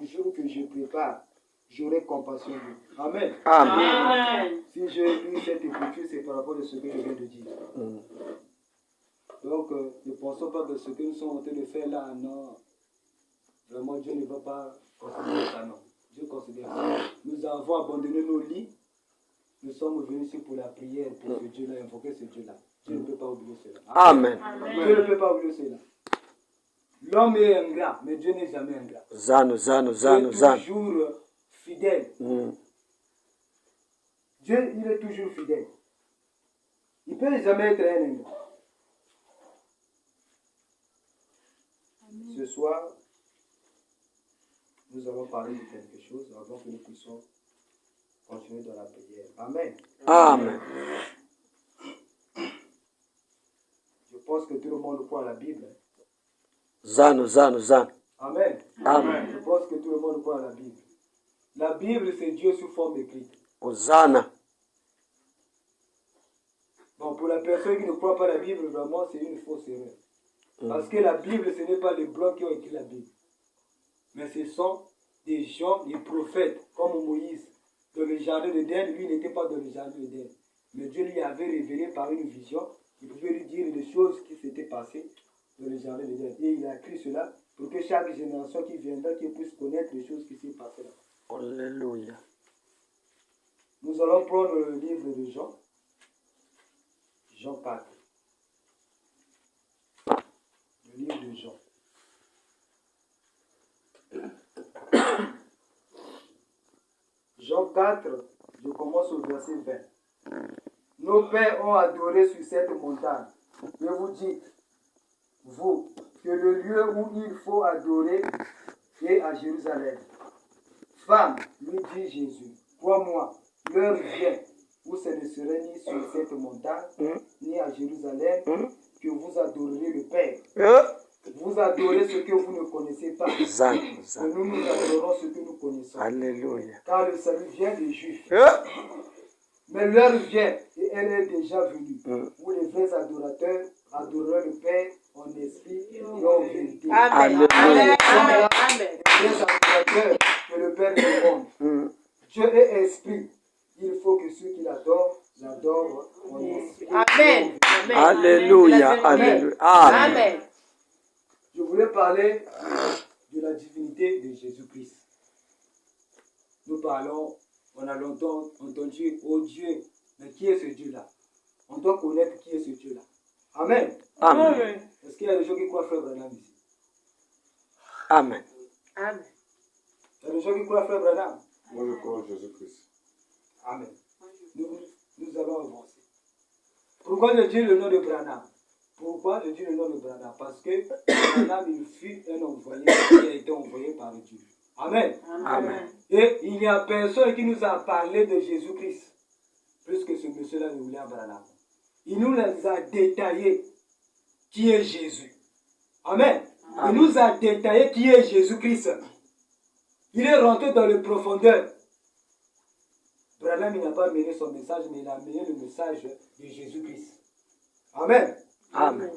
jour que je prépare, j'aurai compassion de lui. Amen. Amen. Si j'ai lu cette écriture, c'est par rapport à ce que je viens de dire. Donc, ne pensons pas que ce que nous sommes en train de faire là, non. Vraiment, Dieu ne va pas considérer ça, non. Dieu considère ça. Nous avons abandonné nos lits. Nous sommes venus ici pour la prière, pour ce Dieu-là, invoquer ce Dieu-là. Dieu ne peut pas oublier cela. Amen. Dieu ne peut pas oublier cela. L'homme est ingrat, mais Dieu n'est jamais ingrat. Zanu. Dieu est toujours fidèle. Dieu, il est toujours fidèle. Il ne peut jamais être un ingrat. Ce soir, nous allons parler de quelque chose avant que nous puissions continuer dans la prière. Amen. Amen. Je pense que tout le monde croit à la Bible. Zanu. Amen. Amen. Je pense que tout le monde croit à la Bible. La Bible, c'est Dieu sous forme écrite. Hosanna. Bon, pour la personne qui ne croit pas à la Bible, vraiment, c'est une fausse erreur. Parce que la Bible, ce n'est pas les Blancs qui ont écrit la Bible. Mais ce sont des gens, des prophètes, comme Moïse. Dans le jardin d'Éden, lui, il n'était pas dans le jardin d'Éden. Mais Dieu lui avait révélé par une vision. Il pouvait lui dire des choses qui s'étaient passées dans le jardin d'Éden. Et il a écrit cela pour que chaque génération qui viendra, qui puisse connaître les choses qui s'est passées là. Alléluia. Nous allons prendre le livre de Jean. Jean 4. Le livre de Jean. Jean 4, je commence au verset 20. Nos pères ont adoré sur cette montagne. Et vous dites, vous, que le lieu où il faut adorer est à Jérusalem. Femme, lui dit Jésus, crois-moi, l'heure vient où ce ne serait ni sur cette montagne, ni à Jérusalem, que vous adorerez le Père. Vous adorez ce que vous ne connaissez pas. Et nous adorons ce que nous connaissons. Alléluia. Car le salut vient des Juifs. Mais l'heure vient, et elle est déjà venue, où les vrais adorateurs adoreront le Père en esprit et en vérité. Amen. Alléluia. Les vrais adorateurs que le Père demande. Dieu est esprit. Il faut que ceux qui l'adorent, l'adorent en esprit. Amen. Alléluia. Alléluia. Amen. Je voulais parler de la divinité de Jésus-Christ. Nous parlons, on a longtemps entendu, oh Dieu, mais qui est ce Dieu-là? On doit connaître qui est ce Dieu-là. Amen. Amen. Est-ce qu'il y a des gens qui croient Frère Branham ici? Amen. Amen. Il y a des gens qui croient Frère Branham? Moi, je crois en Jésus-Christ. Amen. Nous allons avancer. Pourquoi je dis le nom de Branham? Pourquoi je dis le nom de Branham? Parce que Branham, il fut un envoyé qui a été envoyé par Dieu. Amen. Amen. Et il n'y a personne qui nous a parlé de Jésus-Christ plus que ce monsieur-là de William Branham. Il nous a détaillé qui est Jésus. Amen. Il nous a détaillé qui est Jésus-Christ. Il est rentré dans les profondeurs. Branham, il n'a pas mené son message, mais il a mené le message de Jésus-Christ. Amen. Amen.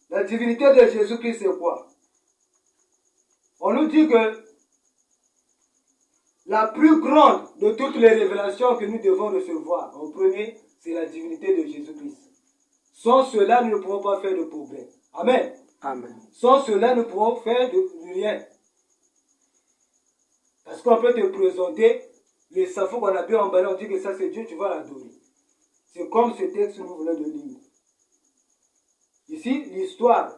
La divinité de Jésus-Christ, c'est quoi? On nous dit que la plus grande de toutes les révélations que nous devons recevoir, en premier, c'est la divinité de Jésus-Christ. Sans cela, nous ne pouvons pas faire de progrès. Amen. Amen. Sans cela, nous pouvons faire de rien. Parce qu'on peut te présenter les safos qu'on a bien emballés, on dit que ça c'est Dieu, tu vas l'adorer. C'est comme ce texte que nous venons de lire. Ici, l'histoire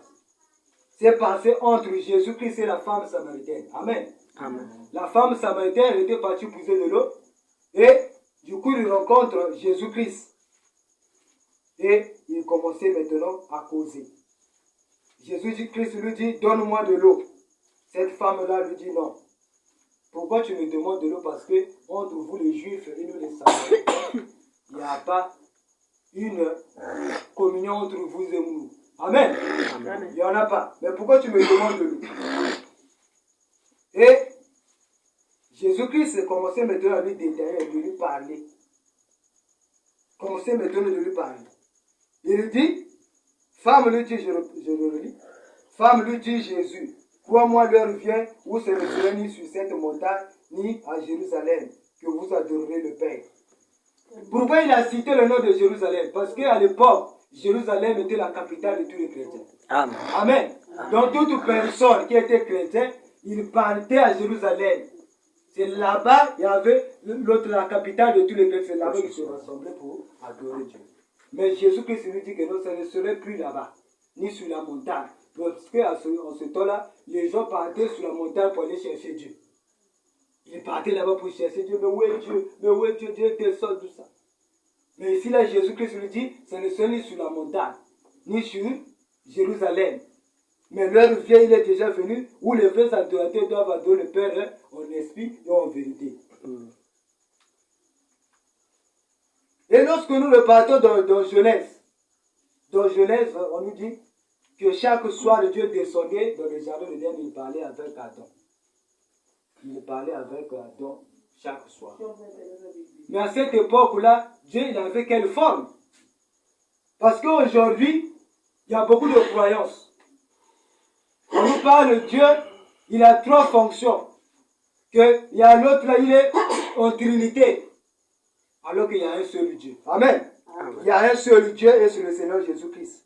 s'est passée entre Jésus-Christ et la femme samaritaine. Amen. Amen. La femme samaritaine était partie puiser de l'eau et du coup il rencontre Jésus-Christ. Et il commençait maintenant à causer. Jésus-Christ lui dit, donne-moi de l'eau. Cette femme-là lui dit non. Pourquoi tu me demandes de l'eau? Parce que entre vous les Juifs et nous les Samaritains, il n'y a pas une communion entre vous et nous. Amen. Amen. Il n'y en a pas. Mais pourquoi tu me demandes de l'eau? Et Jésus-Christ commençait maintenant à lui détailler, de lui parler. Commençait maintenant de lui parler. Il lui dit, femme lui dit, je le relis, femme lui dit Jésus, Crois-moi, l'heure vient où ce ne sera ni sur cette montagne, ni à Jérusalem, que vous adorerez le Père. Pourquoi il a cité le nom de Jérusalem? Parce qu'à l'époque, Jérusalem était la capitale de tous les chrétiens. Amen. Amen. Donc toute personne qui était chrétien, il partait à Jérusalem. C'est là-bas, il y avait l'autre, la capitale de tous les chrétiens. C'est là-bas qu'ils se rassemblaient pour adorer Dieu. Mais Jésus-Christ nous dit que non, ça ne serait plus là-bas, ni sur la montagne. Parce qu'en ce temps-là, les gens partaient sur la montagne pour aller chercher Dieu. Ils partaient là-bas pour chercher Dieu. Mais où est Dieu? Mais où est Dieu? Dieu descend, tout ça. Mais ici, là, Jésus-Christ nous dit, ça ne serait ni sur la montagne, ni sur Jérusalem. Mais l'heure vient, il est déjà venu, où les vrais adorateurs doivent adorer le Père en esprit et en vérité. Et lorsque nous repartons dans Genèse, on nous dit que chaque soir, Dieu descendait dans le jardin de l'Éden, il parlait avec Adam. Il parlait avec Adam chaque soir. Mais à cette époque-là, Dieu, il avait quelle forme? Parce qu'aujourd'hui, il y a beaucoup de croyances. On nous parle de Dieu, il a trois fonctions. Il y a l'autre là, il est en Trinité. Alors qu'il y a un seul Dieu. Amen. Amen. Il y a un seul Dieu et c'est le Seigneur Jésus-Christ.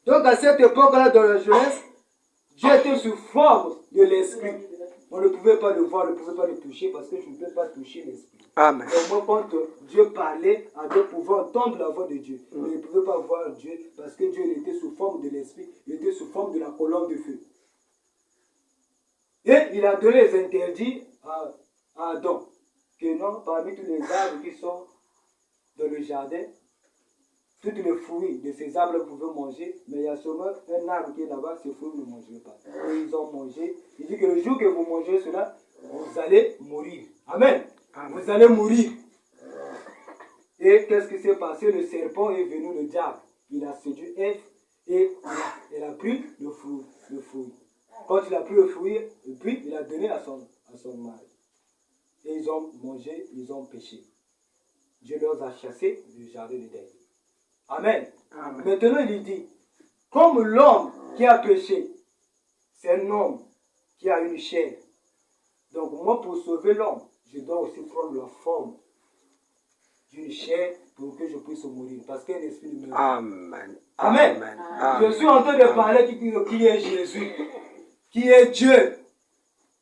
Donc à cette époque-là, dans la jeunesse, Dieu était sous forme de l'Esprit. On ne pouvait pas le voir, on ne pouvait pas le toucher parce que je ne peux pas toucher l'Esprit. Amen. Et moi, quand Dieu parlait, Dieu pouvait entendre la voix de Dieu. Mais il ne pouvait pas voir Dieu parce que Dieu était sous forme de l'Esprit, il était sous forme de la colonne de feu. Et il a donné les interdits à Adam. Que non, parmi tous les arbres qui sont dans le jardin, toutes les fruits de ces arbres pouvaient manger, mais il y a seulement un arbre qui est là-bas, ces fruits ne mangeront pas. Et ils ont mangé. Il dit que le jour que vous mangerez cela, vous allez mourir. Amen. Amen. Vous allez mourir. Et qu'est-ce qui s'est passé? Le serpent est venu, le diable. Il a séduit Ève et il a pris le fruit. Quand il a pris le fruit, et puis il a donné à son mari. Et ils ont mangé, ils ont péché. Dieu les a chassés du jardin d'Éden. Amen. Amen. Maintenant, il dit, comme l'homme qui a péché, c'est un homme qui a une chair. Donc moi, pour sauver l'homme, je dois aussi prendre la forme d'une chair pour que je puisse mourir. Parce qu'un esprit me meurt. Amen. Amen. Amen. Je suis en train de parler qui est Jésus, qui est Dieu.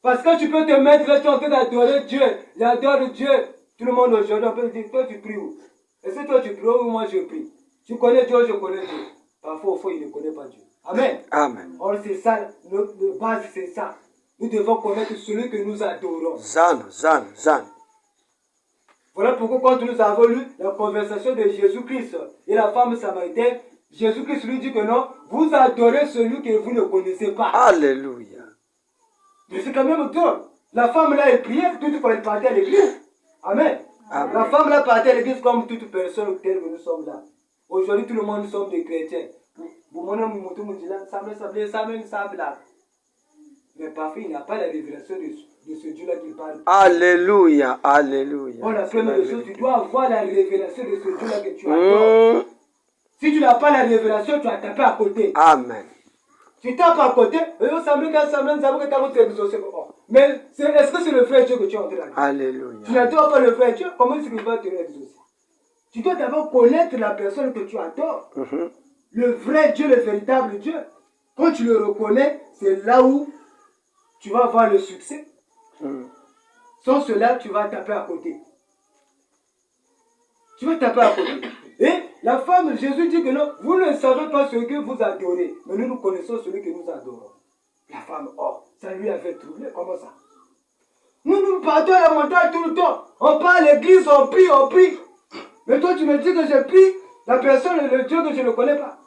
Parce que tu peux te mettre là, tu es en train d'adorer Dieu. J'adore Dieu. Tout le monde aujourd'hui, on peut dire, toi tu pries où? Est-ce que toi tu pries ou moi je prie? Tu connais Dieu, je connais Dieu. Parfois, au fond, il ne connaît pas Dieu. Amen. Amen. Or, c'est ça, notre base, c'est ça. Nous devons connaître celui que nous adorons. Zan. Voilà pourquoi quand nous avons lu la conversation de Jésus-Christ et la femme samaritaine, Jésus-Christ lui dit que non, vous adorez celui que vous ne connaissez pas. Alléluia. Mais c'est quand même drôle. La femme là, elle priait, toutefois elle partait à l'église. Amen. Amen. La femme là partait à l'église comme toute personne telle que nous sommes là. Aujourd'hui, tout le monde, nous sommes des chrétiens. Mais parfois, il n'a pas la révélation de ce Dieu-là qu'il parle. Alléluia, alléluia. Bon, la première chose, tu dois avoir la révélation de ce Dieu-là que tu adores. Si tu n'as pas la révélation, tu vas taper à côté. Amen. Tu tapes à côté, mais est-ce que c'est le vrai Dieu que tu es en train de dire? Alléluia. Tu n'adores pas le vrai Dieu, comment est-ce qu'il va te exaucer? Tu dois d'abord connaître la personne que tu adores. Le vrai Dieu, le véritable Dieu. Quand tu le reconnais, c'est là où tu vas avoir le succès. Sans cela, tu vas taper à côté. Tu vas taper à côté. Et la femme, Jésus dit que non, vous ne savez pas ce que vous adorez, mais nous connaissons celui que nous adorons. La femme, ça lui avait troublé. Comment ça? Nous partons à la montagne tout le temps. On part à l'église, on prie. Mais toi, tu me dis que je prie la personne, le Dieu que je ne connais pas.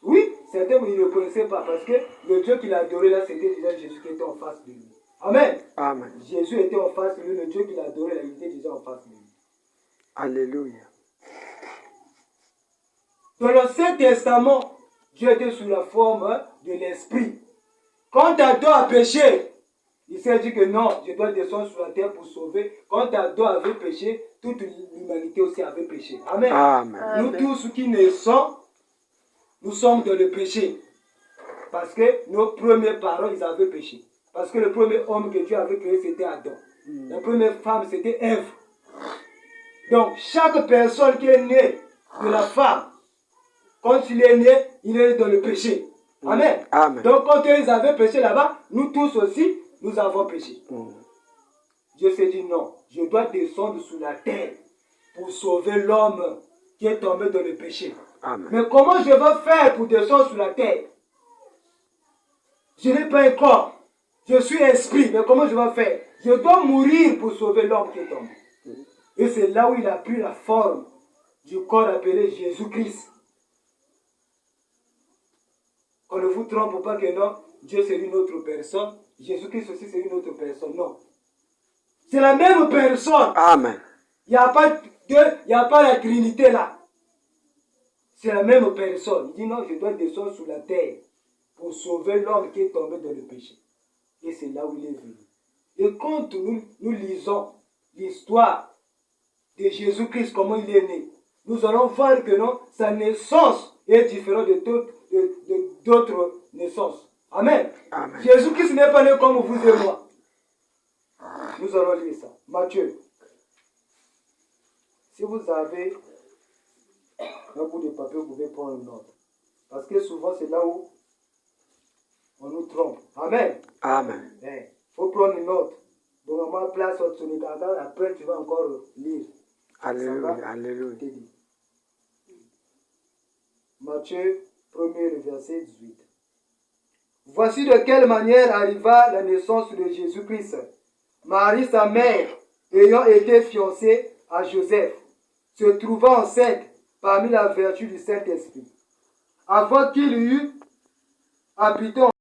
Oui, certains ne le connaissaient pas parce que le Dieu qu'il a adoré là, c'était déjà Jésus qui était en face de lui. Amen. Amen. Jésus était en face de lui, le Dieu qu'il a adoré là, il était déjà en face de lui. Alléluia. Dans l'Ancien Testament, Dieu était sous la forme de l'Esprit. Quand Adam a péché, il s'est dit que non, je dois descendre sur la terre pour sauver. Quand Adam avait péché, toute l'humanité aussi avait péché. Amen. Amen. Nous tous qui naissons, nous sommes dans le péché. Parce que nos premiers parents, ils avaient péché. Parce que le premier homme que Dieu avait créé, c'était Adam. La première femme, c'était Ève. Donc, chaque personne qui est née de la femme, quand il est né dans le péché. Amen. Amen. Donc, quand ils avaient péché là-bas, nous tous aussi, nous avons péché. Dieu s'est dit non, je dois descendre sous la terre pour sauver l'homme qui est tombé dans le péché. Amen. Mais comment je vais faire pour descendre sous la terre? Je n'ai pas un corps. Je suis esprit. Mais comment je vais faire? Je dois mourir pour sauver l'homme qui est tombé. Et c'est là où il a pris la forme du corps appelé Jésus-Christ. On ne vous trompe pas que non, Dieu c'est une autre personne. Jésus-Christ aussi c'est une autre personne. Non. C'est la même personne. Amen. Il n'y a pas Dieu, il n'y a pas la Trinité là. C'est la même personne. Il dit non, je dois descendre sous la terre pour sauver l'homme qui est tombé dans le péché. Et c'est là où il est venu. Et quand nous lisons l'histoire de Jésus-Christ, comment il est né, nous allons voir que non, sa naissance est différente d'autres naissances. Amen. Amen. Jésus-Christ n'est pas né comme vous et moi. Nous allons lire ça. Matthieu. Si vous avez un bout de papier, vous pouvez prendre une note. Parce que souvent, c'est là où on nous trompe. Amen. Amen. Il faut prendre une note. Donc, à ma place, après, tu vas encore lire. Alléluia. Alléluia. Matthieu 1er, verset 18. Voici de quelle manière arriva la naissance de Jésus-Christ. Marie, sa mère, ayant été fiancée à Joseph, se trouva enceinte parmi la vertu du Saint-Esprit. Avant qu'il eût habité